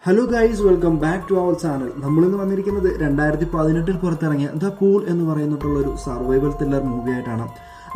Hello guys, welcome back to our channel. നമ്മളിന്ന് വന്നിരിക്കുന്നത് 2018 പുറത്തിറങ്ങിയ ദ പൂൾ എന്ന് പറയുന്നിട്ടുള്ള ഒരു സർവൈവൽ ത്രില്ലർ മൂവി ആയിട്ടാണ്.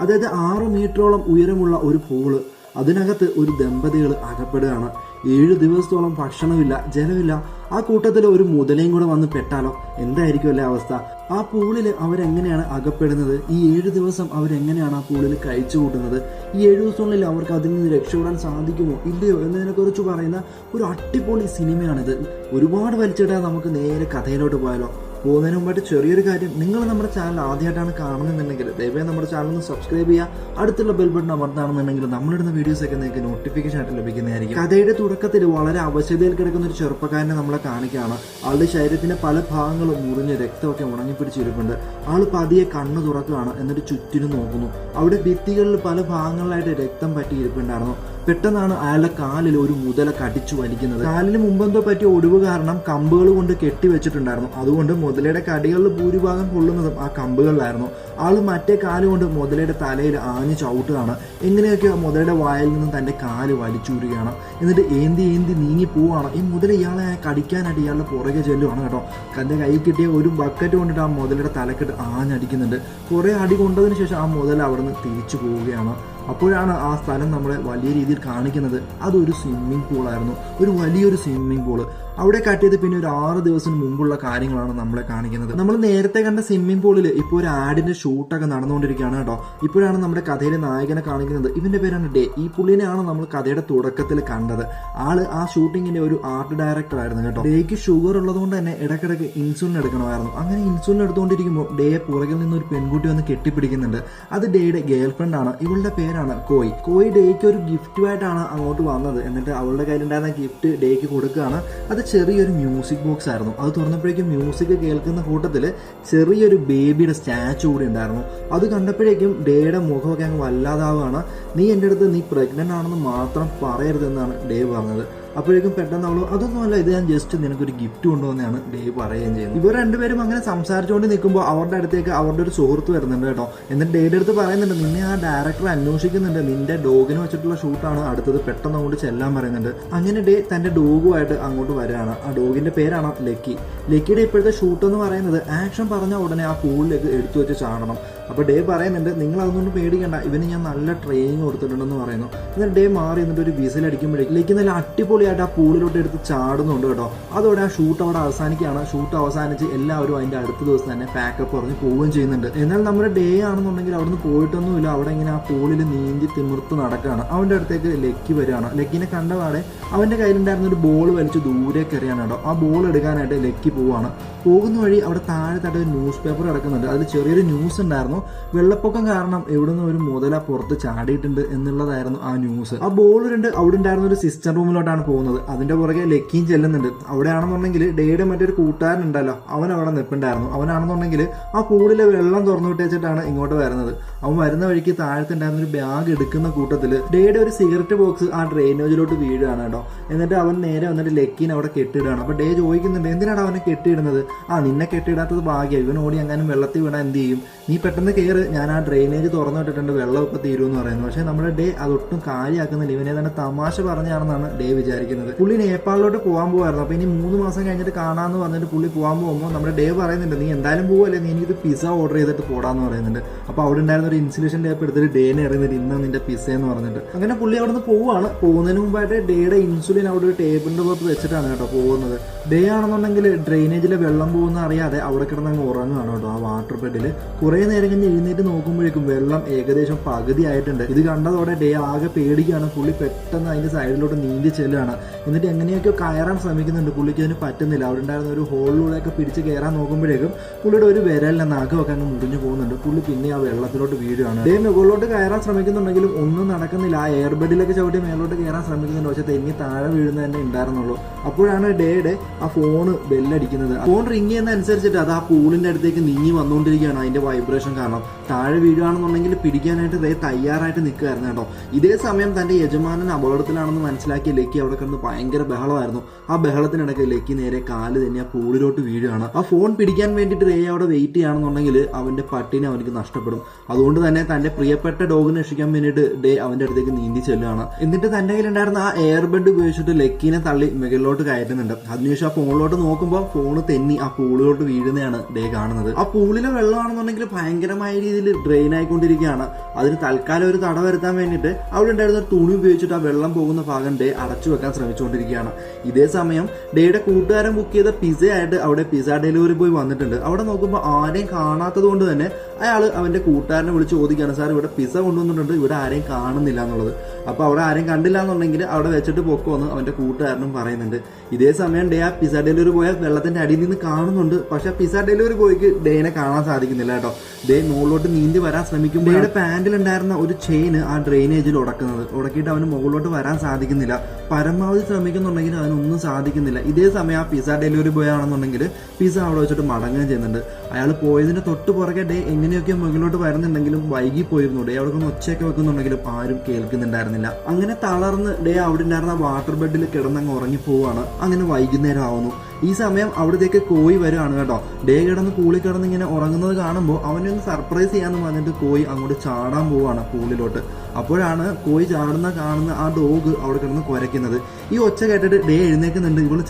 അതായത് 6 മീറ്ററോളം ഉയരമുള്ള ഒരു പൂള്, അതിനകത്ത് ഒരു ദമ്പതികൾ അകപ്പെടുകയാണ്. 7 ദിവസത്തോളം ഭക്ഷണമില്ല, ജലമില്ല. ആ കൂട്ടത്തിൽ ഒരു മുതലയും കൂടെ വന്ന് പെട്ടാലോ, എന്തായിരിക്കും അല്ലേ അവസ്ഥ? ആ പൂളിൽ അവരെങ്ങനെയാണ് അകപ്പെടുന്നത്? ഈ 7 ദിവസം അവരെങ്ങനെയാണ് ആ പൂളിൽ കഴിച്ചു കൂട്ടുന്നത്? ഈ 7 ദിവസങ്ങളിൽ അവർക്ക് അതിൽ നിന്ന് രക്ഷപ്പെടാൻ സാധിക്കുമോ ഇല്ലയോ എന്നതിനെക്കുറിച്ച് പറയുന്ന ഒരു അടിപൊളി സിനിമയാണിത്. ഒരുപാട് വലിച്ചിടാൻ നമുക്ക് നേരെ കഥയിലോട്ട് പോയാലോ. പോകുന്നതിന് മുമ്പായിട്ട് ചെറിയൊരു കാര്യം, നിങ്ങൾ നമ്മുടെ ചാനൽ ആദ്യമായിട്ടാണ് കാണുന്നുണ്ടെങ്കിൽ ദയവായി നമ്മുടെ ചാനൽ ഒന്ന് സബ്സ്ക്രൈബ് ചെയ്യുക. അടുത്തുള്ള ബെൽ ബട്ടൺ അമർത്താണെന്നുണ്ടെങ്കിൽ നമ്മളിടുന്ന വീഡിയോസൊക്കെ നിങ്ങൾക്ക് നോട്ടിഫിക്കേഷൻ ആയിട്ട് ലഭിക്കുന്നതായിരിക്കും. കഥയുടെ തുടക്കത്തിൽ വളരെ അവശതയിൽ കിടക്കുന്ന ഒരു ചെറുപ്പക്കാരനെ നമ്മളെ കാണിക്കുകയാണ്. ആളുടെ ശരീരത്തിന്റെ പല ഭാഗങ്ങളും മുറിഞ്ഞ് രക്തമൊക്കെ ഉണങ്ങിപ്പിടിച്ചിരിപ്പുണ്ട്. ആൾ പതിയെ കണ്ണു തുറക്കുകയാണ്, എന്നിട്ട് ചുറ്റിനും നോക്കുന്നു. അവിടെ ഭിത്തികളിൽ പല ഭാഗങ്ങളിലായിട്ട് രക്തം പറ്റിയിരിപ്പുണ്ടായിരുന്നു. പെട്ടെന്നാണ് അയാളുടെ കാലിൽ ഒരു മുതല കടിച്ചു വലിക്കുന്നത്. കാലിന് മുമ്പെന്തോ പറ്റിയ ഒടിവ് കാരണം കമ്പുകൾ കൊണ്ട് കെട്ടിവെച്ചിട്ടുണ്ടായിരുന്നു. അതുകൊണ്ട് മുതലയുടെ കടികളിൽ ഭൂരിഭാഗം കൊള്ളുന്നതും ആ കമ്പുകളിലായിരുന്നു. ആള് മറ്റേ കാലുകൊണ്ട് മുതലയുടെ തലയിൽ ആഞ്ഞു ചവിട്ടുകയാണ്. എങ്ങനെയൊക്കെയോ മുതലയുടെ വായിൽ നിന്നും തന്റെ കാല് വലിച്ചൂരുകയാണ്. എന്നിട്ട് ഏന്തി നീങ്ങി പോവാണ്. ഈ മുതല ഇയാളെ കടിക്കാനായിട്ട് ഇയാളുടെ പുറകെ ചെല്ലുവാണ് കേട്ടോ. തന്റെ കൈ കിട്ടിയ ഒരു ബക്കറ്റ് കൊണ്ടിട്ട് ആ മുതലയുടെ തലക്കെട്ട് ആഞ്ഞടിക്കുന്നുണ്ട്. കുറെ അടി കൊണ്ടതിന് ശേഷം ആ മുതല അവിടെ നിന്ന് തിരിച്ചു പോവുകയാണ്. അപ്പോഴാണ് ആ സ്ഥലം നമ്മളെ വലിയ രീതിയിൽ കാണിക്കുന്നത്. അതൊരു സ്വിമ്മിംഗ് പൂളായിരുന്നു, ഒരു വലിയൊരു സ്വിമ്മിംഗ് പൂള്. അവിടെ കാട്ടിയത് പിന്നെ ഒരു 6 ദിവസം മുമ്പുള്ള കാര്യങ്ങളാണ് നമ്മളെ കാണിക്കുന്നത്. നമ്മൾ നേരത്തെ കണ്ട സ്വിമ്മിംഗ് പൂളിൽ ഇപ്പോൾ ഒരു ആഡിന്റെ ഷൂട്ടൊക്കെ നടന്നുകൊണ്ടിരിക്കുകയാണ് കേട്ടോ. ഇപ്പോഴാണ് നമ്മുടെ കഥയിലെ നായകനെ കാണിക്കുന്നത്. ഇവന്റെ പേരാണ് ഡേ. ഈ പുള്ളിനെയാണ് നമ്മൾ കഥയുടെ തുടക്കത്തിൽ കണ്ടത്. ആള് ആ ഷൂട്ടിങ്ങിന്റെ ഒരു ആർട്ട് ഡയറക്ടർ ആയിരുന്നു കേട്ടോ. ഡേക്ക് ഷുഗർ ഉള്ളതുകൊണ്ട് തന്നെ ഇടയ്ക്കിടയ്ക്ക് ഇൻസുലിൻ എടുക്കണമായിരുന്നു. അങ്ങനെ ഇൻസുലിൻ എടുത്തുകൊണ്ടിരിക്കുമ്പോൾ ഡേയെ പുറകിൽ നിന്ന് ഒരു പെൺകുട്ടി വന്ന് കെട്ടിപ്പിടിക്കുന്നുണ്ട്. അത് ഡേയുടെ ഗേൾ ഫ്രണ്ട് ആണ്. ഇവളുടെ പേരാണ് കോയി. ഡേക്ക് ഒരു ഗിഫ്റ്റുമായിട്ടാണ് അങ്ങോട്ട് വന്നത്. എന്നിട്ട് അവളുടെ കയ്യിലുണ്ടായിരുന്ന ഗിഫ്റ്റ് ഡേക്ക് കൊടുക്കുകയാണ്. അത് ചെറിയൊരു മ്യൂസിക് ബോക്സ് ആയിരുന്നു. അത് തുറന്നപ്പോഴേക്കും മ്യൂസിക് കേൾക്കുന്ന കൂട്ടത്തിൽ ചെറിയൊരു ബേബിയുടെ സ്റ്റാച്ചു കൂടി ഉണ്ടായിരുന്നു. അത് കണ്ടപ്പോഴേക്കും ഡേയുടെ മുഖമൊക്കെ അങ്ങ് വല്ലാതാവുകയാണ്. നീ എൻ്റെ അടുത്ത് നീ പ്രഗ്നന്റ് ആണെന്ന് മാത്രം പറയരുതെന്നാണ് ഡേ പറഞ്ഞത്. അപ്പോഴേക്കും പെട്ടെന്ന് അവള് അതൊന്നുമല്ല, ഇത് ഞാൻ ജസ്റ്റ് നിനക്കൊരു ഗിഫ്റ്റ് കൊണ്ടുവന്നാണ് ഡേ പറയുകയും ചെയ്യുന്നത്. ഇവർ രണ്ടുപേരും അങ്ങനെ സംസാരിച്ചുകൊണ്ട് നിൽക്കുമ്പോൾ അവരുടെ അടുത്തേക്ക് അവരുടെ ഒരു സുഹൃത്ത് വരുന്നുണ്ട് കേട്ടോ. എന്നിട്ട് ഡേയുടെ അടുത്ത് പറയുന്നുണ്ട്, നിന്നെ ആ ഡയറക്ടർ അന്വേഷിക്കുന്നുണ്ട്, നിന്റെ ഡോഗിന് വെച്ചിട്ടുള്ള ഷൂട്ടാണ് അടുത്തത്, പെട്ടെന്ന് അങ്ങോട്ട് ചെല്ലാൻ പറയുന്നുണ്ട്. അങ്ങനെ ഡേ തന്റെ ഡോഗുമായിട്ട് അങ്ങോട്ട് വരികയാണ്. ആ ഡോഗിന്റെ പേരാണ് ലക്കി. ലക്കിയുടെ ഇപ്പോഴത്തെ ഷൂട്ട് എന്ന് പറയുന്നത് ആക്ഷൻ പറഞ്ഞ ഉടനെ ആ പൂളിലേക്ക് എടുത്തു വെച്ച് ചാടണം. അപ്പൊ ഡേ പറയുന്നുണ്ട്, നിങ്ങൾ അതൊന്നും പേടിക്കണ്ട, ഇവന് ഞാൻ നല്ല ട്രെയിനിങ് കൊടുത്തിട്ടുണ്ടെന്ന് പറയുന്നു. എന്നിട്ട് ഡേ മാറി എന്നിട്ട് ഒരു വിസിൽ അടിക്കുമ്പോഴേക്കും ലക്കി നല്ല അടിപൊളിയായിട്ട് ആ പൂളിലോട്ട് എടുത്ത് ചാടുന്നുണ്ട് കേട്ടോ. അതോടെ ആ ഷൂട്ട് അവിടെ അവസാനിക്കുകയാണ്. ഷൂട്ട് അവസാനിച്ച് എല്ലാവരും അതിന്റെ അടുത്ത ദിവസം തന്നെ പാക്കപ്പ് പറഞ്ഞ് പോവുകയും ചെയ്യുന്നുണ്ട്. എന്നാൽ നമ്മുടെ ഡേ ആണെന്നുണ്ടെങ്കിൽ അവിടുന്ന് പോയിട്ടൊന്നുമില്ല. അവിടെ ഇങ്ങനെ ആ പൂളിൽ നീന്തി തിമിർത്ത് നടക്കുകയാണ്. അവന്റെ അടുത്തേക്ക് ലക്കി വരികയാണ്. ലക്കിനെ കണ്ടപാടെ അവന്റെ കയ്യിലുണ്ടായിരുന്ന ഒരു ബോൾ വലിച്ച് ദൂരേക്ക് എറിയാണ് കേട്ടോ. ആ ബോൾ എടുക്കാനായിട്ട് ലക്കി പോവാണ്. പോകുന്ന വഴി അവിടെ താഴെ ന്യൂസ് പേപ്പർ കിടക്കുന്നുണ്ട്. അതിൽ ചെറിയൊരു ന്യൂസ് ഉണ്ടായിരുന്നു. വെള്ളപ്പൊക്കം കാരണം എവിടുന്ന് ഒരു മുതല പുറത്ത് ചാടിയിട്ടുണ്ട് എന്നുള്ളതായിരുന്നു ആ ന്യൂസ്. ആ ബോൾ അവിടെ ഉണ്ടായിരുന്ന ഒരു സിസ്റ്റർ റൂമിലോട്ടാണ് പോകുന്നത്. അതിന്റെ പുറകെ ലക്കിയും ചെല്ലുന്നുണ്ട്. അവിടെയാണെന്നുണ്ടെങ്കിൽ ഡേയുടെ മറ്റൊരു കൂട്ടുകാരനുണ്ടല്ലോ, അവൻ അവിടെ നിൽപ്പുണ്ടായിരുന്നു. അവനാണെന്നുണ്ടെങ്കിൽ ആ പൂളിലെ വെള്ളം തുറന്നു വിട്ടേച്ചിട്ടാണ് ഇങ്ങോട്ട് വരുന്നത്. അവൻ വരുന്ന വഴിക്ക് താഴത്തുണ്ടായിരുന്ന ഒരു ബാഗ് എടുക്കുന്ന കൂട്ടത്തിൽ ഡേയുടെ ഒരു സിഗരറ്റ് ബോക്സ് ആ ഡ്രെയിനേജിലോട്ട് വീഴുകയാണ് കേട്ടോ. എന്നിട്ട് അവൻ നേരെ വന്നിട്ട് ലക്കീനെ അവിടെ കെട്ടിയിടുകയാണ്. അപ്പൊ ഡേ ചോദിക്കുന്നുണ്ട്, എന്തിനാണ് അവനെ കെട്ടിയിടുന്നത്? നിന്നെ കെട്ടിയിടാത്തത് ഭാഗ്യം, ഇവൻ ഓടി എങ്ങാനും വെള്ളത്തിൽ വീണാൽ എന്ത് ചെയ്യും? നീ പെട്ടെന്ന് കയറ്, ഞാൻ ആ ഡ്രെയിനേജ് തുറന്നു വിട്ടിട്ടുണ്ട്, വെള്ളം ഇപ്പം തീരുമെന്ന് പറയുന്നു. പക്ഷെ നമ്മുടെ ഡേ അതൊട്ടും കാര്യമാക്കുന്നില്ല. ഇവനെ തന്നെ തമാശ പറഞ്ഞാണെന്നാണ് ഡേ വിചാരിക്കുന്നത്. പുള്ളി നേപ്പാളിലോട്ട് പോകാൻ പോകായിരുന്നു. അപ്പൊ ഇനി 3 മാസം കഴിഞ്ഞിട്ട് കാണാന്ന് പറഞ്ഞിട്ട് പുള്ളി പോകാൻ പോകുമ്പോൾ നമ്മുടെ ഡേ പറയുന്നുണ്ട്, നീ എന്തായാലും പോവല്ലേ, നീ എനിക്കിത് പിസ്സ ഓർഡർ ചെയ്തിട്ട് പോടാന്ന് പറയുന്നുണ്ട്. അപ്പൊ അവിടെ ഉണ്ടായിരുന്ന ഒരു ഇൻസുലേഷൻ ടേപ്പ് എടുത്തിട്ട് ഡേനെ അറിയുന്നുണ്ട്, ഇന്ന് നിന്റെ പിസ്സ എന്ന് പറഞ്ഞിട്ട്. അങ്ങനെ പുള്ളി അവിടെ നിന്ന് പോവാണ്. പോകുന്നതിന് മുമ്പായിട്ട് ഡേയുടെ ഇൻസുലിൻ അവിടെ ഒരു ടേബിളിന്റെ പുറത്ത് വെച്ചിട്ടാണ് കേട്ടോ പോകുന്നത്. ഡേ ആണെന്നുണ്ടെങ്കിൽ ഡ്രെയിനേജിലെ വെള്ളം പോകുന്ന അറിയാതെ അവിടെ കിടന്ന് അങ്ങ് ഉറങ്ങുകയാണ് കേട്ടോ ആ വാട്ടർ ബെഡിൽ. കുറെ നേരം കഴിഞ്ഞ് എഴുന്നേറ്റ് നോക്കുമ്പോഴേക്കും വെള്ളം ഏകദേശം പകുതി ആയിട്ടുണ്ട്. ഇത് കണ്ടതോടെ ഡേ ആകെ പേടിക്കുകയാണ്. പുള്ളി പെട്ടെന്ന് അതിന്റെ സൈഡിലോട്ട് നീന്തി ചെല്ലുകയാണ്. എന്നിട്ട് എങ്ങനെയൊക്കെ കയറാൻ ശ്രമിക്കുന്നുണ്ട്. പുള്ളിക്ക് അതിന് പറ്റുന്നില്ല. അവിടെ ഉണ്ടായിരുന്ന ഒരു ഹോളിലൂടെയൊക്കെ പിടിച്ച് കയറാൻ നോക്കുമ്പോഴേക്കും പുള്ളിയുടെ ഒരു വിരലിന്റെ നഖമൊക്കെ അങ്ങ് മുറിഞ്ഞു പോകുന്നുണ്ട്. പുള്ളി പിന്നെ ആ വെള്ളത്തിലോട്ട് വീഴുകയാണ്. ഡേ മുകളിലോട്ട് കയറാൻ ശ്രമിക്കുന്നുണ്ടെങ്കിലും ഒന്നും നടക്കുന്നില്ല. ആ എയർബെഡിലൊക്കെ ചവിട്ടി മേലോട്ട് കയറാൻ ശ്രമിക്കുന്നുണ്ട്. പക്ഷെ തെങ്ങി താഴെ വീഴുന്നത് തന്നെ ഉണ്ടായിരുന്നുള്ളൂ. അപ്പോഴാണ് ഡേയുടെ ആ ഫോണ് ബെല്ലടിക്കുന്നത്. ഫോൺ റിങ് ചെയ്യുന്ന അനുസരിച്ചിട്ട് അത് ആ പൂളിന്റെ അടുത്തേക്ക് നീങ്ങി വന്നുകൊണ്ടിരിക്കുകയാണ് അതിന്റെ വൈബ്രേഷൻ കാരണം. കാരണം താഴെ വീഴുകയാണെന്നുണ്ടെങ്കിൽ പിടിക്കാനായിട്ട് ദേ തയ്യാറായിട്ട് നിൽക്കുകയായിരുന്നു കേട്ടോ. ഇതേ സമയം തന്റെ യജമാനൻ അപകടത്തിലാണെന്ന് മനസ്സിലാക്കിയ ലക്കി അവിടെ കിടന്ന് ഭയങ്കര ബഹളമായിരുന്നു. ആ ബഹളത്തിനിടയ്ക്ക് ലക്കി നേരെ കാല് തന്നെ ആ പൂളിലോട്ട് വീഴുകയാണ്. ആ ഫോൺ പിടിക്കാൻ വേണ്ടിയിട്ട് റേ അവിടെ വെയിറ്റ് ചെയ്യുകയാണെന്നുണ്ടെങ്കിൽ അവന്റെ പട്ടിനെ അവനക്ക് നഷ്ടപ്പെടും. അതുകൊണ്ട് തന്നെ തന്റെ പ്രിയപ്പെട്ട ഡോഗിനെ രക്ഷിക്കാൻ വേണ്ടിയിട്ട് ഡേ അവന്റെ അടുത്തേക്ക് നീന്തി ചെല്ലുകയാണ്. എന്നിട്ട് തന്റെ കയ്യിലുണ്ടായിരുന്ന ആ എയർബെഡ് ഉപയോഗിച്ചിട്ട് ലക്കീനെ തള്ളി മുകളിലോട്ട് കയറ്റുന്നുണ്ട്. അതിനുശേഷം ആ ഫോണിലോട്ട് നോക്കുമ്പോൾ ഫോണ് തെന്നി ആ പൂളിലോട്ട് വീഴുന്നതാണ് ഡേ കാണുന്നത്. ആ പൂളിലെ വെള്ളമാണെന്നുണ്ടെങ്കിൽ ഭയങ്കരമായ രീതിയിൽ ഡ്രെയിൻ ആയിക്കൊണ്ടിരിക്കുകയാണ്. അതിന് തൽക്കാലം ഒരു തട വരുത്താൻ വേണ്ടിയിട്ട് അവിടെ ഉണ്ടായിരുന്ന ഒരു തുണി ഉപയോഗിച്ചിട്ട് ആ വെള്ളം പോകുന്ന ഭാഗം ഡേ അടച്ചു വെക്കാൻ ശ്രമിച്ചുകൊണ്ടിരിക്കുകയാണ്. ഇതേ സമയം ഡേയുടെ കൂട്ടുകാരൻ ബുക്ക് ചെയ്ത പിസ ആയിട്ട് അവിടെ പിസ ഡെലിവറി ബോയ് വന്നിട്ടുണ്ട്. അവിടെ നോക്കുമ്പോൾ ആരെയും കാണാത്തത് കൊണ്ട് തന്നെ അയാൾ അവന്റെ കൂട്ടുകാരനെ വിളിച്ച് ചോദിക്കുകയാണ്, സാർ ഇവിടെ പിസ കൊണ്ടുവന്നിട്ടുണ്ട്, ഇവിടെ ആരെയും കാണുന്നില്ല എന്നുള്ളത്. അപ്പൊ അവിടെ ആരെയും കണ്ടില്ല എന്നുണ്ടെങ്കിൽ അവിടെ വെച്ചിട്ട് പൊക്കുമെന്ന് അവന്റെ കൂട്ടുകാരനും പറയുന്നുണ്ട്. ഇതേ സമയം ഡേ ആ പിസ ഡെലിവറി ബോയ് വെള്ളത്തിന്റെ അടിയിൽ നിന്ന് കാണുന്നുണ്ട്. പക്ഷെ പിസ ഡെലിവറി ബോയ്ക്ക് ഡേനെ കാണാൻ സാധിക്കുന്നില്ല കേട്ടോ. ഡേ മുകളിലോട്ട് നീന്തി വരാൻ ശ്രമിക്കുമ്പോൾ ഡേയുടെ പാന്റിൽ ഉണ്ടായിരുന്ന ഒരു ചെയിന് ആ ഡ്രെയിനേജിൽ ഉടക്കിയിട്ട് അവന് മുകളിലോട്ട് വരാൻ സാധിക്കുന്നില്ല. പരമാവധി ശ്രമിക്കുന്നുണ്ടെങ്കിൽ അതിനൊന്നും സാധിക്കുന്നില്ല. ഇതേ സമയം ആ പിസ ഡെലിവറി ബോയ് ആണെന്നുണ്ടെങ്കിൽ പിസ അവിടെ വെച്ചിട്ട് മടങ്ങുകയും ചെയ്യുന്നുണ്ട്. അയാൾ പോയതിന്റെ തൊട്ട് പുറകെ ഡേ എങ്ങനെയൊക്കെ മുകളിലോട്ട് വരുന്നുണ്ടെങ്കിലും വൈകി പോയിരുന്നു. ഡേ അവിടെ നിന്ന് ഒച്ചയൊക്കെ വെക്കുന്നുണ്ടെങ്കിലും ആരും കേൾക്കുന്നുണ്ടായിരുന്നില്ല. അങ്ങനെ തളർന്ന് ഡേ അവിടെ ഉണ്ടായിരുന്ന വാട്ടർ ബെഡിൽ കിടന്നങ്ങ് ഉറങ്ങിപ്പോവാണ്. അങ്ങനെ വൈകുന്നേരം ആവുന്നു. ഈ സമയം അവിടത്തേക്ക് കോയി വരുവാണ് കേട്ടോ. ഡേ കിടന്ന് പൂളിൽ കിടന്ന് ഇങ്ങനെ ഉറങ്ങുന്നത് കാണുമ്പോൾ അവനെ ഒന്ന് സർപ്രൈസ് ചെയ്യാന്ന് പറഞ്ഞിട്ട് കോയി അങ്ങോട്ട് ചാടാൻ പോവാണ് പൂളിലോട്ട്. അപ്പോഴാണ് കോയി കാണുന്ന ആ ഡോഗ് അവിടെ കിടന്ന് കുരയ്ക്കുന്നത്. ഈ ഒച്ച കേട്ടിട്ട് ഡേ എഴുന്നേക്കുന്നുണ്ട്. ഇവള്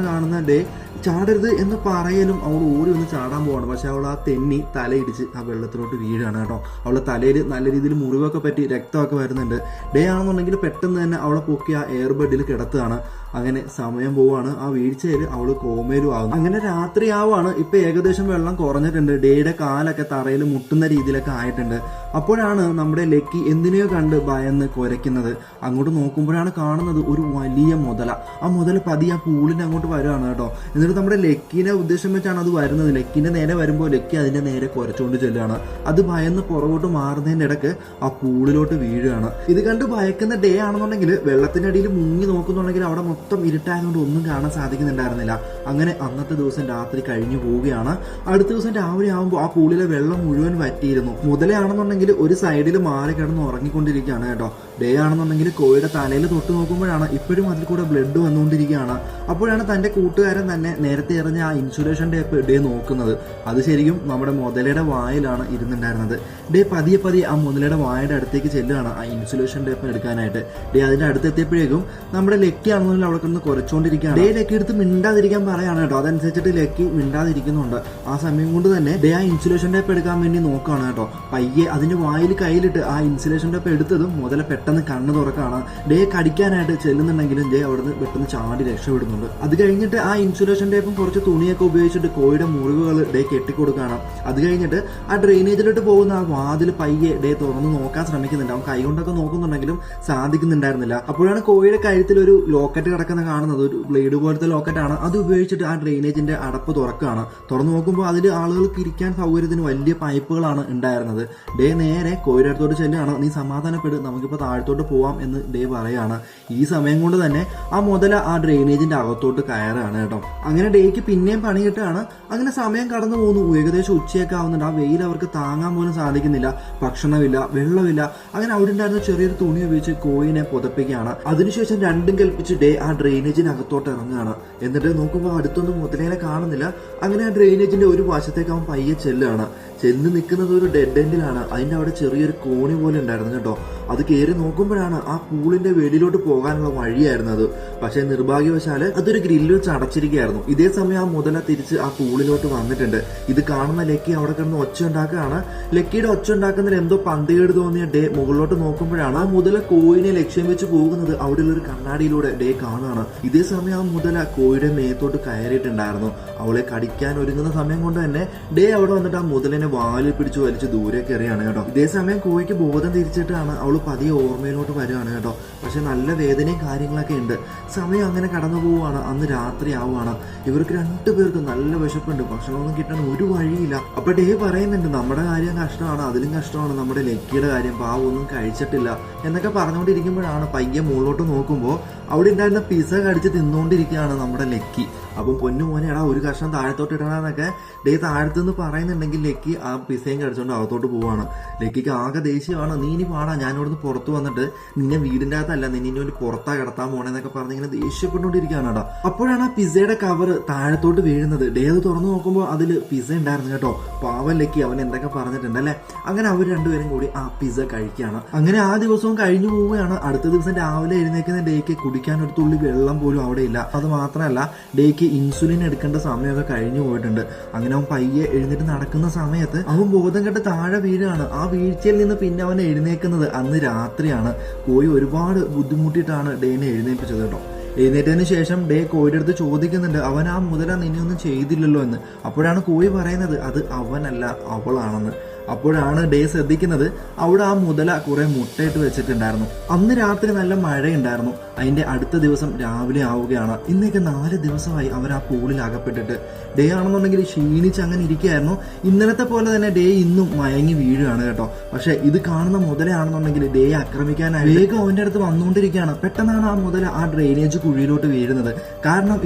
കാണുന്ന ഡേ ചാടരുത് എന്ന് പറയലും അവൾ ഓടി ഒന്ന് ചാടാൻ പോവാണ്. പക്ഷെ അവൾ ആ തെന്നി തലയിടിച്ച് ആ വെള്ളത്തിലോട്ട് വീഴാണ് കേട്ടോ. അവളെ തലയിൽ നല്ല രീതിയിൽ മുറിവൊക്കെ പറ്റി രക്തമൊക്കെ വരുന്നുണ്ട്. ഡേ ആണെന്നുണ്ടെങ്കിൽ പെട്ടെന്ന് തന്നെ അവളെ പൊക്കി ആ എയർബെഡിൽ കിടത്തുകയാണ്. അങ്ങനെ സമയം പോവാണ്. ആ വീഴ്ചയിൽ അവള് കോമയിലും ആകുന്നു. അങ്ങനെ രാത്രി ആവുകയാണ്. ഇപ്പൊ ഏകദേശം വെള്ളം കുറഞ്ഞിട്ടുണ്ട്. ഡേയുടെ കാലൊക്കെ തറയിൽ മുട്ടുന്ന രീതിയിലൊക്കെ ആയിട്ടുണ്ട്. അപ്പോഴാണ് നമ്മുടെ ലക്കി എന്തിനെയോ കണ്ട് ഭയന്ന് കുരയ്ക്കുന്നത്. അങ്ങോട്ട് നോക്കുമ്പോഴാണ് കാണുന്നത് ഒരു വലിയ മുതല. ആ മുതല പതിയെ ആ പൂളിന്റെ അങ്ങോട്ട് വരുവാണ് കേട്ടോ. എന്നിട്ട് നമ്മുടെ ലക്കിനെ ഉദ്ദേശം വെച്ചാണ് അത് വരുന്നത്. ലക്കിന്റെ നേരെ വരുമ്പോൾ ലക്കി അതിന്റെ നേരെ കുരച്ചുകൊണ്ട് ചെല്ലുകയാണ്. അത് ഭയന്ന് പുറകോട്ട് മാറുന്നതിന്റെ ഇടയ്ക്ക് ആ പൂളിലോട്ട് വീഴുകയാണ്. ഇത് കണ്ട് ഭയക്കുന്ന ഡേ ആണെന്നുണ്ടെങ്കിൽ വെള്ളത്തിന്റെ അടിയിൽ മുങ്ങി നോക്കുന്നുണ്ടെങ്കിൽ അവിടെ മൊത്തം ഇരുട്ടായതുകൊണ്ട് ഒന്നും കാണാൻ സാധിക്കുന്നുണ്ടായിരുന്നില്ല. അങ്ങനെ അന്നത്തെ ദിവസം രാത്രി കഴിഞ്ഞു പോവുകയാണ്. അടുത്ത ദിവസം രാവിലെ ആകുമ്പോൾ ആ പൂളിലെ വെള്ളം മുഴുവൻ വറ്റിയിരുന്നു. മുതലയാണെന്നുണ്ടെങ്കിൽ ഒരു സൈഡിൽ മാറി കിടന്ന് ഉറങ്ങിക്കൊണ്ടിരിക്കുകയാണ് കേട്ടോ. ഡേ ആണെന്നുണ്ടെങ്കിൽ കോഴിയുടെ തലയിൽ തൊട്ട് നോക്കുമ്പോഴാണ് ഇപ്പോഴും അതിൽ കൂടെ ബ്ലഡ് വന്നുകൊണ്ടിരിക്കുകയാണ്. അപ്പോഴാണ് തന്റെ കൂട്ടുകാരൻ തന്നെ നേരത്തെ എറിഞ്ഞ ആ ഇൻസുലേഷൻ ടേപ്പ് ഡേ നോക്കുന്നത്. അത് ശരിക്കും നമ്മുടെ മുതലയുടെ വായിലാണ് ഇരുന്നുണ്ടായിരുന്നത്. ഡേ പതിയെ ആ മുതലയുടെ വായുടെ അടുത്തേക്ക് ചെല്ലുകയാണ് ആ ഇൻസുലേഷൻ ടേപ്പ് എടുക്കാനായിട്ട്. ഡേ അതിന്റെ അടുത്തെത്തിയപ്പോഴേക്കും നമ്മുടെ ലക്കി ആണെന്നുണ്ടെങ്കിൽ അവിടെ കിടന്ന് കുറച്ചുകൊണ്ടിരിക്കുകയാണ്. ഡേ ലക്കി എടുത്ത് മിണ്ടാതിരിക്കാൻ പറയാണ് കേട്ടോ. അതനുസരിച്ചിട്ട് ലക്കി മിണ്ടാതിരിക്കുന്നുണ്ട്. ആ സമയം കൊണ്ട് തന്നെ ഡേ ആ ഇൻസുലേഷൻ ടേപ്പ് എടുക്കാൻ വേണ്ടി നോക്കുകയാണ് കേട്ടോ. പയ്യെ അതിന്റെ വായിൽ കയ്യിലിട്ട് ആ ഇൻസുലേഷൻ ടേപ്പ് എടുത്തതും മുതല പെട്ടെന്ന് കണ്ണ് തുറക്കാണ്. ഡേ കടിക്കാനായിട്ട് ചെല്ലുന്നുണ്ടെങ്കിലും ഡേ അവിടുന്ന് പെട്ടെന്ന് ചാടി രക്ഷപ്പെടുന്നുണ്ട്. അത് കഴിഞ്ഞിട്ട് ആ ഇൻസുലേഷൻ ടേപ്പും കുറച്ച് തുണിയൊക്കെ ഉപയോഗിച്ചിട്ട് കോഴിയുടെ മുറിവുകൾ ഡേ കെട്ടിക്കൊടുക്കുകയാണ്. അത് കഴിഞ്ഞിട്ട് ആ ഡ്രെയിനേജിലോട്ട് പോകുന്ന ആ വാതിൽ പയ്യെ ഡേ തുറന്ന് നോക്കാൻ ശ്രമിക്കുന്നുണ്ട്. അവൻ കൈകൊണ്ടൊക്കെ നോക്കുന്നുണ്ടെങ്കിലും സാധിക്കുന്നുണ്ടായിരുന്നില്ല. അപ്പോഴാണ് കോഴിയുടെ കഴുത്തിൽ ഒരു ലോക്കറ്റ് കിടക്കുന്ന കാണുന്നത്. ഒരു ബ്ലേഡ് പോലത്തെ ലോക്കറ്റാണ്. അത് ഉപയോഗിച്ചിട്ട് ആ ഡ്രെയിനേജിന്റെ അടപ്പ് തുറക്കുകയാണ്. തുറന്നു നോക്കുമ്പോൾ അതിൽ ആളുകൾക്ക് ഇരിക്കാൻ സൗകര്യത്തിന് വലിയ പൈപ്പുകളാണ് ഉണ്ടായിരുന്നത്. ഡേ നേരെ കോഴിയുടെ അടുത്തോട്ട് ചെല്ലുകയാണ്. നീ സമാധാനപ്പെട്ട് നമുക്കിപ്പോൾ താഴത്തോട്ട് പോവാം എന്ന് ഡേ പറയാണ്. ഈ സമയം കൊണ്ട് തന്നെ ആ മുതല ആ ഡ്രെയിനേജിന്റെ അകത്തോട്ട് കയറാണ് കേട്ടോ. അങ്ങനെ ഡേക്ക് പിന്നെയും പണി കിട്ടുകയാണ്. അങ്ങനെ സമയം കടന്നു പോകുന്നു. ഏകദേശം ഉച്ചയൊക്കെ ആവുന്നുണ്ട്. ആ വെയിൽ അവർക്ക് താങ്ങാൻ പോലും സാധിക്കുന്നില്ല. ഭക്ഷണമില്ല, വെള്ളമില്ല. അങ്ങനെ അവിടെ ഉണ്ടായിരുന്ന ചെറിയൊരു തുണി ഉപയോഗിച്ച് കോഴിനെ പുതപ്പിക്കുകയാണ്. അതിനുശേഷം രണ്ടും കൽപ്പിച്ച് ഡേ ആ ഡ്രെയിനേജിനകത്തോട്ട് ഇറങ്ങുകയാണ്. എന്നിട്ട് നോക്കുമ്പോൾ അടുത്തൊന്നും മുതലേനെ കാണുന്നില്ല. അങ്ങനെ ആ ഡ്രെയിനേജിന്റെ ഒരു വശത്തേക്ക് അവൻ പയ്യെ ചെല്ലുകയാണ്. ചെന്ന് നിൽക്കുന്നത് ഒരു ഡെഡ് എൻഡിലാണ്. അതിന്റെ അവിടെ ചെറിയൊരു കോണി പോലെ ഉണ്ടായിരുന്നു കേട്ടോ. അത് കയറി നോക്കുമ്പോഴാണ് ആ പൂളിന്റെ വെളിയിലോട്ട് പോകാനുള്ള വഴിയായിരുന്നത്. പക്ഷെ നിർഭാഗ്യവശാല് അതൊരു ഗ്രില്ല് വെച്ച് അടച്ചിരിക്കുകയായിരുന്നു. ഇതേ സമയം ആ മുതല തിരിച്ച് ആ പൂളിലോട്ട് വന്നിട്ടുണ്ട്. ഇത് കാണുന്ന ലക്കി അവിടെ കിടന്ന് ഒച്ച ഉണ്ടാക്കുകയാണ്. ലക്കിയുടെ ഒച്ച ഉണ്ടാക്കുന്നതിൽ എന്തോ പന്തികേട് തോന്നിയ ഡേ മുകളിലോട്ട് നോക്കുമ്പോഴാണ് ആ മുതല കോഴിനെ ലക്ഷ്യം വെച്ച് പോകുന്നത് അവിടെയുള്ള ഒരു കണ്ണാടിയിലൂടെ ഡേ കാണുകയാണ്. ഇതേ സമയം ആ മുതല കോഴിയുടെ മേത്തോട്ട് കയറിയിട്ടുണ്ടായിരുന്നു. അവളെ കടിക്കാൻ ഒരുങ്ങുന്ന സമയം കൊണ്ട് തന്നെ ഡേ അവിടെ വന്നിട്ട് ആ മുതലിനെ വാലിൽ പിടിച്ച് വലിച്ച് ദൂരേക്ക് എറിയാണ് കേട്ടോ. ഇതേ സമയം കോഴിക്ക് ബോധം തിരിച്ചിട്ടാണ് അവള് പതിയെ ഓർമ്മയിലോട്ട് വരുവാണ് കേട്ടോ. പക്ഷെ നല്ല വേദനയും കാര്യങ്ങളൊക്കെ ഉണ്ട്. സമയം അങ്ങനെ കടന്നു പോവുകയാണ്. അന്ന് രാത്രി ആവുകയാണ്. ഇവർക്ക് രണ്ടുപേർക്കും നല്ല വിശപ്പുണ്ട്. ഭക്ഷണമൊന്നും കിട്ടാൻ ഒരു വഴിയില്ല. അപ്പൊ ഡേ പറയുന്നുണ്ട് നമ്മുടെ കാര്യം കഷ്ടമാണ്, അതിലും കഷ്ടമാണ് നമ്മുടെ ലക്കിയുടെ കാര്യം, പാവൊന്നും കഴിച്ചിട്ടില്ല എന്നൊക്കെ പറഞ്ഞുകൊണ്ടിരിക്കുമ്പോഴാണ് പയ്യെ മുകളിലോട്ട് നോക്കുമ്പോൾ അവിടെ ഉണ്ടായിരുന്ന പിസ്സ കടിച്ച് തിന്നുകൊണ്ടിരിക്കുകയാണ് നമ്മുടെ ലക്കി. അപ്പം പൊന്നു മോനെ എടാ ഒരു കഷ്ണം താഴത്തോട്ട് ഇടണമെന്നൊക്കെ ഡേ താഴത്തുനിന്ന് പറയുന്നുണ്ടെങ്കിൽ ലക്കി ആ പിസ്സയും കടിച്ചോണ്ട് അകത്തോട്ട് പോവാണ്. ലക്കിക്ക് ആകെ ദേഷ്യമാണ്. നീ ഇനി പാടാ, ഞാൻ ഇവിടുന്ന് പുറത്ത് വന്നിട്ട് നിന്നെ വീടിൻ്റെ അകത്തല്ല നിന്നെ ഇനി ഒരു പുറത്താ കിടത്താൻ പോണെന്നൊക്കെ പറഞ്ഞ് ഇങ്ങനെ ദേഷ്യപ്പെട്ടുകൊണ്ടിരിക്കുകയാണ് കേട്ടോ. അപ്പോഴാണ് ആ പിസ്സയുടെ കവർ താഴത്തോട്ട് വീഴുന്നത്. ഡേ അത് തുറന്നു നോക്കുമ്പോൾ അതിൽ പിസ്സ ഉണ്ടായിരുന്നു കേട്ടോ. പാവൻ ലക്കി അവൻ എന്തൊക്കെ പറഞ്ഞിട്ടുണ്ടല്ലേ. അങ്ങനെ അവർ രണ്ടുപേരും കൂടി ആ പിസ്സ കഴിക്കുകയാണ്. അങ്ങനെ ആ ദിവസവും കഴിഞ്ഞു പോവുകയാണ്. അടുത്ത ദിവസം രാവിലെ എഴുന്നേക്കുന്ന ഡേക്ക് കുടിക്കാൻ ഒരു തുള്ളി വെള്ളം പോലും അവിടെ ഇല്ല. അത് മാത്രമല്ല ഡേക്ക് ഇൻസുലിൻ എടുക്കേണ്ട സമയമൊക്കെ കഴിഞ്ഞു പോയിട്ടുണ്ട്. അങ്ങനെ അവൻ പയ്യെ എഴുന്നേറ്റ് നടക്കുന്ന സമയത്ത് അവൻ ബോധം കെട്ട് താഴെ വീഴാണ്. ആ വീഴ്ചയിൽ നിന്ന് പിന്നെ അവൻ എഴുന്നേക്കുന്നത് അന്ന് രാത്രിയാണ്. കോയി ഒരുപാട് ബുദ്ധിമുട്ടിയിട്ടാണ് ഡേനെ എഴുന്നേൽപ്പിച്ചത് കേട്ടോ. എഴുന്നേറ്റതിന് ശേഷം ഡേ കോഴിയുടെ അടുത്ത് ചോദിക്കുന്നുണ്ട്, അവൻ ആ മുതല നിന്നെ ഒന്നും ചെയ്തില്ലല്ലോ എന്ന്. അപ്പോഴാണ് കോഴി പറയുന്നത് അത് അവനല്ല അവളാണെന്ന്. അപ്പോഴാണ് ഡേ ശ്രദ്ധിക്കുന്നത് അവിടെ ആ മുതല കുറെ മുട്ടയിട്ട് വെച്ചിട്ടുണ്ടായിരുന്നു. അന്ന് രാത്രി നല്ല മഴയുണ്ടായിരുന്നു. അതിന്റെ അടുത്ത ദിവസം രാവിലെ ആവുകയാണ്. ഇന്നേക്ക് 4 ദിവസമായി അവർ ആ പൂളിൽ അകപ്പെട്ടിട്ട്. ഡേ ആണെന്നുണ്ടെങ്കിൽ ക്ഷീണിച്ച് അങ്ങനെ ഇരിക്കുകയായിരുന്നു. ഇന്നലത്തെ പോലെ തന്നെ ഡേ ഇന്നും മയങ്ങി വീഴുകയാണ് കേട്ടോ. പക്ഷെ ഇത് കാണുന്ന മുതലയാണെന്നുണ്ടെങ്കിൽ ഡേ ആക്രമിക്കാനായി വേഗം അവന്റെ അടുത്ത് വന്നുകൊണ്ടിരിക്കുകയാണ്. പെട്ടെന്നാണ് ആ മുതല ആ ഡ്രെയിനേജ് കുഴിയിലോട്ട് വീഴുന്നത്. കാരണം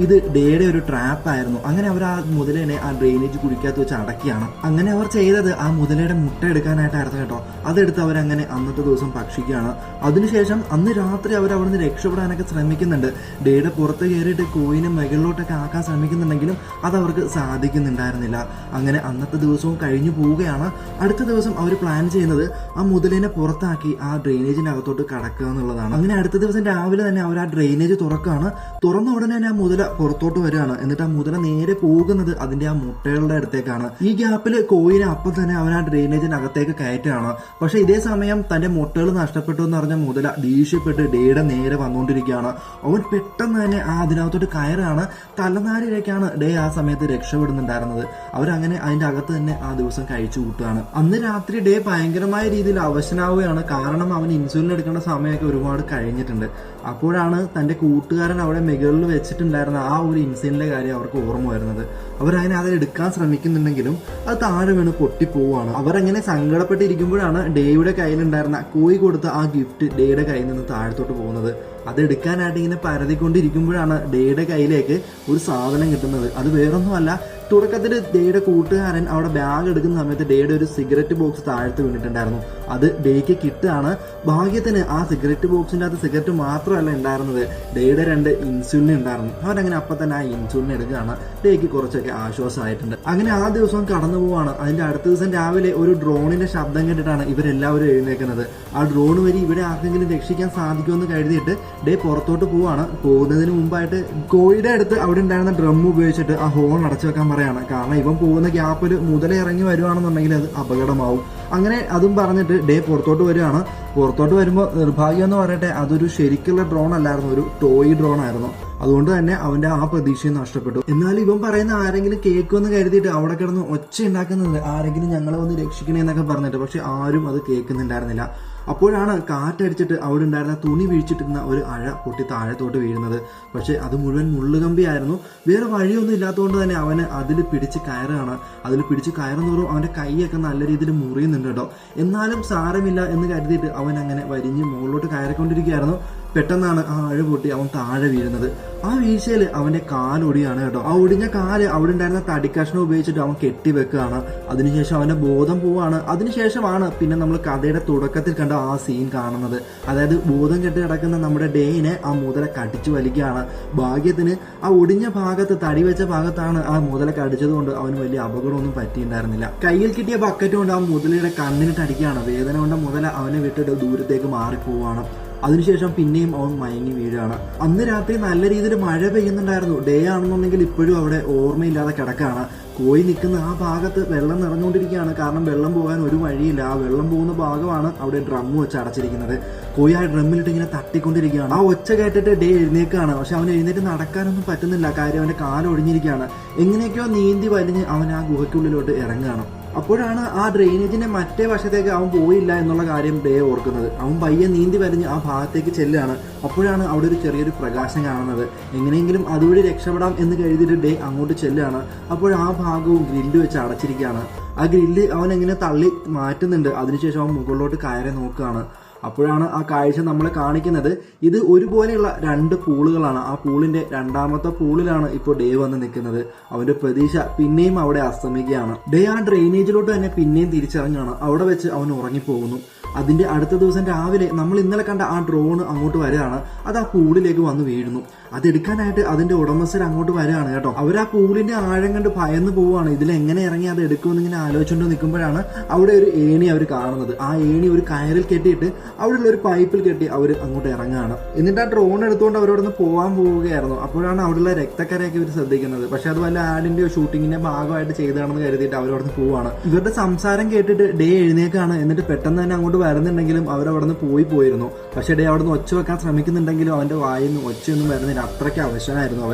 ഇത് ഡേയുടെ ഒരു ട്രാപ്പ് ആയിരുന്നു. അങ്ങനെ അവർ ആ മുതലേനെ ആ ഡ്രെയിനേജ് കുഴിക്കകത്ത് വെച്ച് അടക്കിയാണ്. അങ്ങനെ അവർ ചെയ്തത് ആ മുതലയുടെ മുട്ട എടുക്കാനായിട്ടായിരുന്നു കേട്ടോ. അതെടുത്ത് അവരങ്ങനെ അന്നത്തെ ദിവസം ഭക്ഷിക്കുകയാണ്. അതിനുശേഷം അന്ന് രാത്രി അവർ അവിടുന്ന് രക്ഷപ്പെടാനൊക്കെ ശ്രമിക്കുന്നുണ്ട്. ഡേയുടെ പുറത്ത് കയറിയിട്ട് കോയിനെ മുകളിലോട്ടൊക്കെ ആക്കാൻ ശ്രമിക്കുന്നുണ്ടെങ്കിലും അത് അവർക്ക് സാധിക്കുന്നുണ്ടായിരുന്നില്ല. അങ്ങനെ അന്നത്തെ ദിവസവും കഴിഞ്ഞു പോവുകയാണ്. അടുത്ത ദിവസം അവർ പ്ലാൻ ചെയ്യുന്നത് ആ മുതലിനെ പുറത്താക്കി ആ ഡ്രെയിനേജിന്റെ അകത്തോട്ട് കടക്കുക എന്നുള്ളതാണ്. അങ്ങനെ അടുത്ത ദിവസം രാവിലെ തന്നെ അവർ ആ ഡ്രെയിനേജ് തുറക്കുകയാണ്. തുറന്ന ഉടനെ തന്നെ ആ മുതല പുറത്തോട്ട് വരികയാണ്. എന്നിട്ട് ആ മുതല നേരെ പോകുന്നത് അതിന്റെ ആ മുട്ടകളുടെ അടുത്തേക്കാണ്. ഈ ഗ്യാപ്പിൽ കോയിനെ അപ്പം തന്നെ അവൻ ആ ഡ്രെയിനേജിനകത്തേക്ക് കയറ്റുകയാണ്. പക്ഷെ ഇതേ സമയം തന്റെ മുട്ടകൾ നഷ്ടപ്പെട്ടു എന്ന് പറഞ്ഞ മുതല ദേഷ്യപ്പെട്ട് ഡേയുടെ നേരെ വന്നുകൊണ്ടിരിക്കുകയാണ്. അവൻ പെട്ടെന്ന് തന്നെ ആ അതിനകത്തോട്ട് കയറാണ്. തലനാരിലേക്കാണ് ഡേ ആ സമയത്ത് രക്ഷപ്പെടുന്നുണ്ടായിരുന്നത്. അവരങ്ങനെ അതിന്റെ അകത്ത് തന്നെ ആ ദിവസം കഴിച്ചു കൂട്ടുകയാണ്. അന്ന് രാത്രി ഡേ ഭയങ്കരമായ രീതിയിൽ അവശനാവുകയാണ്. കാരണം അവൻ ഇൻസുലിൻ എടുക്കേണ്ട സമയമൊക്കെ ഒരുപാട് കഴിഞ്ഞിട്ടുണ്ട്. അപ്പോഴാണ് തന്റെ കൂട്ടുകാരൻ അവിടെ മുകളിൽ വെച്ചിട്ടുണ്ടായിരുന്ന ആ ഒരു ഇൻസുലിന്റെ കാര്യം അവർക്ക് ഓർമ്മ വരുന്നത്. അവരങ്ങനെ അത് എടുക്കാൻ ശ്രമിക്കുന്നുണ്ടെങ്കിലും അത് താഴെ വീണ് പൊട്ടിപ്പോവാണ്. അവരങ്ങനെ സങ്കടപ്പെട്ടിരിക്കുമ്പോഴാണ് ഡേയുടെ കയ്യിലുണ്ടായിരുന്ന കോയി കൊടുത്ത ആ ഗിഫ്റ്റ് ഡേയുടെ കയ്യിൽ നിന്ന് താഴത്തോട്ട് പോകുന്നത്. അതെടുക്കാനായിട്ട് ഇങ്ങനെ പരതിക്കൊണ്ടിരിക്കുമ്പോഴാണ് ഡേയുടെ കയ്യിലേക്ക് ഒരു സാധനം കിട്ടുന്നത്. അത് വേറൊന്നുമല്ല, തുടക്കത്തിൽ ഡേയുടെ കൂട്ടുകാരൻ അവിടെ ബാഗ് എടുക്കുന്ന സമയത്ത് ഡേയുടെ ഒരു സിഗരറ്റ് ബോക്സ് താഴത്ത് വീണിട്ടുണ്ടായിരുന്നു. അത് ഡേക്ക് കിട്ടുകയാണ്. ഭാഗ്യത്തിന് ആ സിഗരറ്റ് ബോക്സിന്റെ അകത്ത് സിഗരറ്റ് മാത്രമല്ല ഉണ്ടായിരുന്നത്, ഡേയുടെ 2 ഇൻസുലിൻ ഉണ്ടായിരുന്നു. അവരങ്ങനെ അപ്പം തന്നെ ആ ഇൻസുലിൻ എടുക്കുകയാണ്. ഡേക്ക് കുറച്ചൊക്കെ ആശ്വാസമായിട്ടുണ്ട്. അങ്ങനെ ആ ദിവസം കടന്നു പോവാണ്. അതിന്റെ അടുത്ത ദിവസം രാവിലെ ഒരു ഡ്രോണിന്റെ ശബ്ദം കേട്ടിട്ടാണ് ഇവരെല്ലാവരും എഴുന്നേക്കുന്നത്. ആ ഡ്രോൺ വഴി ഇവിടെ ആർക്കെങ്കിലും രക്ഷിക്കാൻ സാധിക്കുമെന്ന് കരുതിയിട്ട് ഡേ പുറത്തോട്ട് പോവാണ്. പോകുന്നതിന് മുമ്പായിട്ട് കോഴിയുടെ അടുത്ത് അവിടെ ഉണ്ടായിരുന്ന ഡ്രം ഉപയോഗിച്ചിട്ട് ആ ഹോൺ അടച്ചു വെക്കാൻ പറയാണ്. കാരണം ഇവൻ പോകുന്ന ഗ്യാപ്പിൽ മുതല ഇറങ്ങി വരുവാണെന്നുണ്ടെങ്കിൽ അത് അപകടമാവും. അങ്ങനെ അതും പറഞ്ഞിട്ട് ഡേ പുറത്തോട്ട് വരികയാണ്. പുറത്തോട്ട് വരുമ്പോൾ നിർഭാഗ്യം എന്ന് പറയട്ടെ, അതൊരു ശരിക്കുള്ള ഡ്രോൺ അല്ലായിരുന്നു, ഒരു ടോയ് ഡ്രോൺ ആയിരുന്നു. അതുകൊണ്ട് തന്നെ അവന്റെ ആ പ്രതീക്ഷയും നഷ്ടപ്പെട്ടു. എന്നാൽ ഇവൻ പറയുന്ന ആരെങ്കിലും കേൾക്കുമെന്ന് കരുതിയിട്ട് അവിടെ കിടന്ന് ഒച്ച ഉണ്ടാക്കുന്നുണ്ട്, ആരെങ്കിലും ഞങ്ങളെ ഒന്ന് രക്ഷിക്കണേ എന്നൊക്കെ പറഞ്ഞിട്ട്. പക്ഷെ ആരും അത് കേൾക്കുന്നുണ്ടായിരുന്നില്ല. അപ്പോഴാണ് കാറ്റടിച്ചിട്ട് അവിടെ ഉണ്ടായിരുന്ന തുണി വീഴ്ചിട്ടിരുന്ന ഒരു അഴ പൊട്ടി താഴത്തോട്ട് വീഴുന്നത്. പക്ഷെ അത് മുഴുവൻ മുള്ളുകമ്പിയായിരുന്നു. വേറെ വഴിയൊന്നും ഇല്ലാത്തതുകൊണ്ട് തന്നെ അവന് അതിൽ പിടിച്ച് കയറുകയാണ്. അതിൽ പിടിച്ച് കയറുന്നതോറും അവന്റെ കൈയൊക്കെ നല്ല രീതിയിൽ മുറിയുന്നുണ്ട് കേട്ടോ. എന്നാലും സാരമില്ല എന്ന് കരുതിയിട്ട് അവൻ അങ്ങനെ വരിഞ്ഞ് മുകളിലോട്ട് കയറിക്കൊണ്ടിരിക്കുകയായിരുന്നു. പെട്ടെന്നാണ് ആ അഴ പൊട്ടി അവൻ താഴെ വീഴുന്നത്. ആ വീഴ്ചയിൽ അവന്റെ കാലൊടിയാണ് കേട്ടോ. ആ ഒടിഞ്ഞ കാല് അവിടെ ഉണ്ടായിരുന്ന തടിക്കഷ്ണം ഉപയോഗിച്ചിട്ട് അവൻ കെട്ടിവെക്കുകയാണ്. അതിനുശേഷം അവന്റെ ബോധം പോവാണ്. അതിനുശേഷമാണ് പിന്നെ നമ്മൾ കഥയുടെ തുടക്കത്തിൽ കണ്ട ആ സീൻ കാണുന്നത്. അതായത് ബോധം കെട്ടി കിടക്കുന്ന നമ്മുടെ ഡേയിനെ ആ മുതല കടിച്ചു വലിക്കുകയാണ്. ഭാഗ്യത്തിന് ആ ഒടിഞ്ഞ ഭാഗത്ത്, തടി വെച്ച ഭാഗത്താണ് ആ മുതല കടിച്ചത് കൊണ്ട് അവന് വലിയ അപകടമൊന്നും പറ്റിയിട്ടുണ്ടായിരുന്നില്ല. കയ്യിൽ കിട്ടിയ ബക്കറ്റ് കൊണ്ട് ആ മുതലയുടെ കണ്ണിനിട്ട് അടിക്കുകയാണ്. വേദന കൊണ്ട് മുതല അവനെ വിട്ടിട്ട് ദൂരത്തേക്ക് മാറിപ്പോവാണ്. അതിനുശേഷം പിന്നെയും അവൻ മയങ്ങി വീഴുകയാണ്. അന്ന് രാത്രി നല്ല രീതിയിൽ മഴ പെയ്യുന്നുണ്ടായിരുന്നു. ഡേ ആണെന്നുണ്ടെങ്കിൽ ഇപ്പോഴും അവിടെ ഓർമ്മയില്ലാതെ കിടക്കുകയാണ്. കോഴി നിൽക്കുന്ന ആ ഭാഗത്ത് വെള്ളം നിറഞ്ഞുകൊണ്ടിരിക്കുകയാണ്. കാരണം വെള്ളം പോകാൻ ഒരു വഴിയില്ല. ആ വെള്ളം പോകുന്ന ഭാഗമാണ് അവിടെ ഡ്രം വെച്ച് അടച്ചിരിക്കുന്നത്. കോഴി ആ ഡ്രമ്മിലിട്ട് ഇങ്ങനെ തട്ടിക്കൊണ്ടിരിക്കുകയാണ്. ആ ഒച്ച കേട്ടിട്ട് ഡേ എഴുന്നേക്കാണ്. പക്ഷെ അവൻ എഴുന്നേറ്റ് നടക്കാനൊന്നും പറ്റുന്നില്ല. കാര്യം അവന്റെ കാലൊടിഞ്ഞിരിക്കുകയാണ്. എങ്ങനെയൊക്കെയോ നീന്തി വലിഞ്ഞ് അവൻ ആ ഗുഹയ്ക്കുള്ളിലോട്ട് ഇറങ്ങുകയാണ്. അപ്പോഴാണ് ആ ഡ്രെയിനേജിന്റെ മറ്റേ വശത്തേക്ക് അവൻ പോയില്ല എന്നുള്ള കാര്യം ഡേ ഓർക്കുന്നത്. അവൻ പയ്യെ നീന്തി വലിഞ്ഞ് ആ ഭാഗത്തേക്ക് ചെല്ലുകയാണ്. അപ്പോഴാണ് അവിടെ ഒരു ചെറിയൊരു പ്രകാശം കാണുന്നത്. എങ്ങനെയെങ്കിലും അതുവഴി രക്ഷപ്പെടാം എന്ന് കരുതിയിട്ട് ഡേ അങ്ങോട്ട് ചെല്ലുകയാണ്. അപ്പോൾ ആ ഭാഗവും ഗ്രില്ല് വെച്ച് അടച്ചിരിക്കുകയാണ്. ആ ഗ്രില്ല് അവൻ എങ്ങനെ തള്ളി മാറ്റുന്നുണ്ട്. അതിനുശേഷം അവൻ മുകളിലോട്ട് കയറി നോക്കുകയാണ്. അപ്പോഴാണ് ആ കാഴ്ച നമ്മളെ കാണിക്കുന്നത്. ഇത് ഒരുപോലെയുള്ള 2 പൂളുകളാണ്. ആ പൂളിന്റെ രണ്ടാമത്തെ പൂളിലാണ് ഇപ്പോൾ ഡേ വന്ന് നിൽക്കുന്നത്. അവന്റെ പ്രതീക്ഷ പിന്നെയും അവിടെ അസ്തമിക്കുകയാണ്. ഡേ ആ ഡ്രെയിനേജിലോട്ട് തന്നെ പിന്നെയും തിരിച്ചറിഞ്ഞാണ്. അവിടെ വെച്ച് അവൻ ഉറങ്ങിപ്പോകുന്നു. അതിന്റെ അടുത്ത ദിവസം രാവിലെ നമ്മൾ ഇന്നലെ കണ്ട ആ ഡ്രോൺ അങ്ങോട്ട് വരികയാണ്. അത് ആ പൂളിലേക്ക് വന്ന് വീഴുന്നു. അതെടുക്കാനായിട്ട് അതിന്റെ ഉടമസ്ഥർ അങ്ങോട്ട് വരികയാണ് കേട്ടോ. അവർ ആ പൂളിന്റെ ആഴം കണ്ട് ഭയന്ന് പോവുകയാണ്. ഇതിൽ എങ്ങനെ ഇറങ്ങി അത് എടുക്കുമെന്ന് ഇങ്ങനെ ആലോചിച്ചുകൊണ്ട് നിൽക്കുമ്പോഴാണ് അവിടെ ഒരു ഏണി അവർ കാണുന്നത്. ആ ഏണി ഒരു കയറിൽ കെട്ടിയിട്ട് അവിടെയുള്ള ഒരു പൈപ്പിൽ കെട്ടി അവർ അങ്ങോട്ട് ഇറങ്ങുകയാണ്. എന്നിട്ട് ആ ഡ്രോൺ എടുത്തുകൊണ്ട് അവരോട് നിന്ന് പോകാൻ പോവുകയായിരുന്നു. അപ്പോഴാണ് അവിടെയുള്ള രക്തക്കരയൊക്കെ ഇവർ ശ്രദ്ധിക്കുന്നത്. പക്ഷെ അത് വല്ല ആഡിന്റെയോ ഷൂട്ടിങ്ങിന്റെ ഭാഗമായിട്ട് ചെയ്തതാണെന്ന് കരുതിയിട്ട് അവരവിടുന്ന് പോവാണ്. ഇവരുടെ സംസാരം കേട്ടിട്ട് ഡേ എഴുന്നേക്കാണ്. എന്നിട്ട് പെട്ടെന്ന് തന്നെ അങ്ങോട്ട് വരുന്നുണ്ടെങ്കിലും അവരവിടുന്ന് പോയിരുന്നു. പക്ഷെ ഡേ അവിടുന്ന് ഒച്ച വെക്കാൻ ശ്രമിക്കുന്നുണ്ടെങ്കിലും അവന്റെ വായിൽ നിന്ന് ഒച്ചയൊന്നും വരുന്നില്ല. അത്രയ്ക്ക് അവശനായിരുന്നു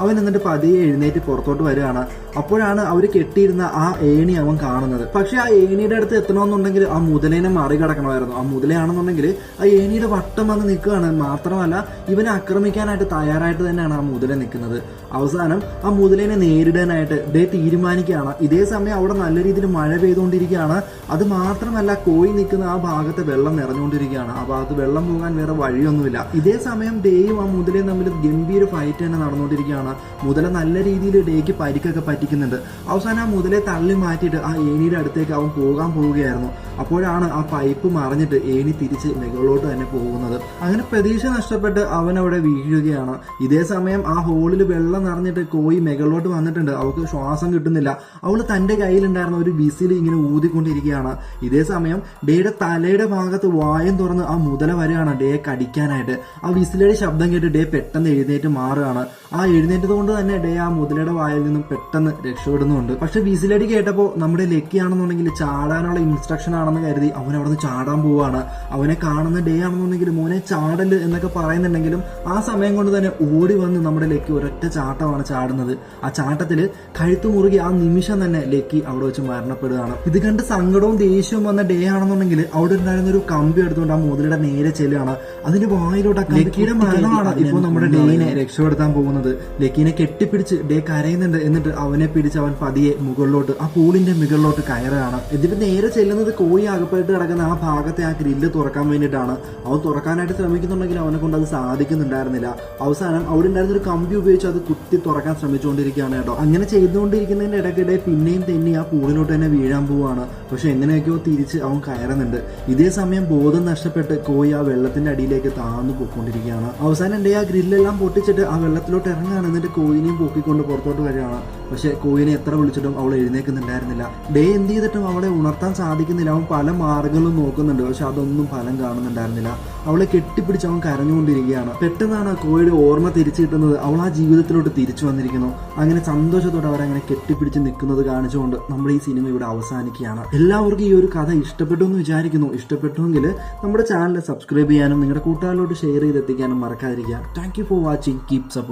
അവൻ എന്നിട്ട് പതിയെ എഴുന്നേറ്റ് പുറത്തോട്ട് വരികയാണ്. അപ്പോഴാണ് അവർ കെട്ടിയിരുന്ന ആ ഏണി അവൻ കാണുന്നത്. പക്ഷെ ആ ഏണിയുടെ അടുത്ത് എത്തണമെന്നുണ്ടെങ്കിൽ ആ മുതലേനെ മറികടക്കണമായിരുന്നു. ആ മുതലയാണെന്നുണ്ടെങ്കിൽ ആ ഏണിയുടെ വട്ടം വന്ന് നിൽക്കുകയാണ്. മാത്രമല്ല ഇവനെ ആക്രമിക്കാനായിട്ട് തയ്യാറായിട്ട് തന്നെയാണ് ആ മുതല നിൽക്കുന്നത്. അവസാനം ആ മുതലേനെ നേരിടാനായിട്ട് ഡേ തീരുമാനിക്കുകയാണ്. ഇതേ സമയം അവിടെ നല്ല രീതിയിൽ മഴ പെയ്തുകൊണ്ടിരിക്കുകയാണ്. അത് മാത്രമല്ല കോഴി നിൽക്കുന്ന ആ ഭാഗത്ത് വെള്ളം നിറഞ്ഞുകൊണ്ടിരിക്കുകയാണ്. ആ ഭാഗത്ത് വെള്ളം പോകാൻ വേറെ വഴിയൊന്നുമില്ല. ഇതേ സമയം ഡേയും ആ മുതലയും തമ്മിൽ ഗംഭീര ഫൈറ്റ് തന്നെ നടന്നുകൊണ്ടിരിക്കുകയാണ്. മുതല നല്ല രീതിയിൽ ഡേക്ക് പരിക്കൊക്കെ പറ്റിക്കുന്നുണ്ട്. അവസാനം ആ മുതലെ തള്ളി മാറ്റിയിട്ട് ആ ഏണിയുടെ അടുത്തേക്ക് അവൻ പോകാൻ പോവുകയായിരുന്നു. അപ്പോഴാണ് ആ പൈപ്പ് മറിഞ്ഞിട്ട് ഏണി തിരിച്ച് മുകളിലോട്ട് തന്നെ പോകുന്നത്. അങ്ങനെ പ്രതീക്ഷ നഷ്ടപ്പെട്ട് അവൻ അവിടെ വീഴുകയാണ്. ഇതേ സമയം ആ ഹോളിൽ വെള്ളം നിറഞ്ഞിട്ട് കോഴി മുകളിലോട്ട് വന്നിട്ടുണ്ട്. അവൾക്ക് ശ്വാസം കിട്ടുന്നില്ല. അവൾ തന്റെ കയ്യിലുണ്ടായിരുന്ന ഒരു വിസിൽ ഇങ്ങനെ ഊതിക്കൊണ്ടിരിക്കുകയാണ്. ഇതേ സമയം ഡേയുടെ തലയുടെ ഭാഗത്ത് വായം തുറന്ന് ആ മുതല വരികയാണ് ഡേയെ കടിക്കാനായിട്ട്. ആ വിസിലയുടെ ശബ്ദം കേട്ട് ഡേ പെട്ടെന്ന് എഴുന്നേറ്റ് മാറുകയാണ്. ആ എഴുന്നേറ്റത് കൊണ്ട് തന്നെ ഡേ ആ മുതലയുടെ വായിൽ നിന്നും പെട്ടെന്ന് രക്ഷപ്പെടുന്നുണ്ട്. പക്ഷെ വിസിലടി കേട്ടപ്പോൾ നമ്മുടെ ലക്കി ആണെന്നുണ്ടെങ്കിൽ ചാടാനുള്ള ഇൻസ്ട്രക്ഷൻ ആണെന്ന് കരുതി അവൻ അവിടെ നിന്ന് ചാടാൻ പോവാണ്. അവനെ കാണുന്ന ഡേ ആണെന്നുണ്ടെങ്കിൽ മോനെ ചാടല് എന്നൊക്കെ പറയുന്നുണ്ടെങ്കിലും ആ സമയം കൊണ്ട് തന്നെ ഓടി വന്ന് നമ്മുടെ ലക്കി ഒരൊറ്റ ചാട്ടമാണ് ചാടുന്നത്. ആ ചാട്ടത്തില് കഴുത്തു മുറുകി ആ നിമിഷം തന്നെ ലക്കി അവിടെ വെച്ച് മരണപ്പെടുകയാണ്. ഇത് കണ്ട് സങ്കടവും ദേഷ്യവും വന്ന ഡേ ആണെന്നുണ്ടെങ്കിൽ അവിടെ ഉണ്ടായിരുന്ന ഒരു കമ്പി എടുത്തുകൊണ്ട് ആ മുതലയുടെ നേരെ ചെല്ലുകയാണ്. അതിന്റെ വായിലോട്ട് ലക്കിയുടെ മരണമാണ് ഇപ്പോൾ നമ്മുടെ ഡേനെ രക്ഷപ്പെടുത്താൻ പോകുന്നത്. ലക്കീനെ കെട്ടിപ്പിടിച്ച് ഡേ കരയുന്നുണ്ട്. എന്നിട്ട് അവനെ പിടിച്ച് അവൻ പതിയെ മുകളിലോട്ട് ആ പൂളിന്റെ മുകളിലോട്ട് കയറുകയാണ്. എന്നിട്ട് നേരെ ചെല്ലുന്നത് കോഴി അകപ്പെട്ട് കിടക്കുന്ന ആ ഭാഗത്തെ ആ ഗ്രില്ല് തുറക്കാൻ വേണ്ടിയിട്ടാണ്. അവൻ തുറക്കാനായിട്ട് ശ്രമിക്കുന്നുണ്ടെങ്കിൽ അവനെ കൊണ്ട് അത് സാധിക്കുന്നുണ്ടായിരുന്നില്ല. അവസാനം അവിടെ ഉണ്ടായിരുന്ന ഒരു കമ്പി ഉപയോഗിച്ച് അത് കുത്തി തുറക്കാൻ ശ്രമിച്ചുകൊണ്ടിരിക്കുകയാണ് കേട്ടോ. അങ്ങനെ ചെയ്തുകൊണ്ടിരിക്കുന്നതിന്റെ ഇടയ്ക്കിടെ പിന്നെയും തെന്നി ആ പൂളിലോട്ട് തന്നെ വീഴാൻ പോവുകയാണ്. പക്ഷെ എങ്ങനെയൊക്കെയോ തിരിച്ച് അവൻ കയറുന്നുണ്ട്. ഇതേ സമയം ബോധം നഷ്ടപ്പെട്ട് കോഴി ആ വെള്ളത്തിന്റെ അടിയിലേക്ക് താഴ്ന്നു പോയിക്കൊണ്ടിരിക്കുകയാണ്. അവസാനം ഡേ ആ ഗ്രില്ലെല്ലാം പൊട്ടിച്ചിട്ട് ആ വെള്ളത്തിലോട്ട് ഇറങ്ങുകയാണ്. എന്നിട്ട് കോഴിനെയും പൊക്കിക്കൊണ്ട് പുറത്തോട്ട് വരികയാണ്. പക്ഷെ കോഴിനെ എത്ര വിളിച്ചിട്ടും അവൾ എഴുന്നേക്കുന്നുണ്ടായിരുന്നില്ല. ഡേ എന്ത് ചെയ്തിട്ടും അവളെ ഉണർത്താൻ സാധിക്കുന്നില്ല. അവൻ പല മാർഗങ്ങളും നോക്കുന്നുണ്ട്. പക്ഷെ അതൊന്നും ഫലം കാണുന്നുണ്ടായിരുന്നില്ല. അവളെ കെട്ടിപ്പിടിച്ച് അവൻ കരഞ്ഞുകൊണ്ടിരിക്കുകയാണ്. പെട്ടെന്നാണ് കോഴിയുടെ ഓർമ്മ തിരിച്ചു കിട്ടുന്നത്. അവൾ ആ ജീവിതത്തിലോട്ട് തിരിച്ചു വന്നിരിക്കുന്നു. അങ്ങനെ സന്തോഷത്തോടെ അവരങ്ങനെ കെട്ടിപ്പിടിച്ച് നിൽക്കുന്നത് കാണിച്ചുകൊണ്ട് നമ്മൾ ഈ സിനിമ ഇവിടെ അവസാനിക്കുകയാണ്. എല്ലാവർക്കും ഈ ഒരു കഥ ഇഷ്ടപ്പെട്ടു എന്ന് വിചാരിക്കുന്നു. ഇഷ്ടപ്പെട്ടുവെങ്കിൽ നമ്മുടെ ചാനൽ സബ്സ്ക്രൈബ് ചെയ്യാനും നിങ്ങളുടെ കൂട്ടുകാരിലോട്ട് ഷെയർ ചെയ്തെത്തിക്കാനും മറക്കാതിരിക്കുക. Thank you for watching. Keep support.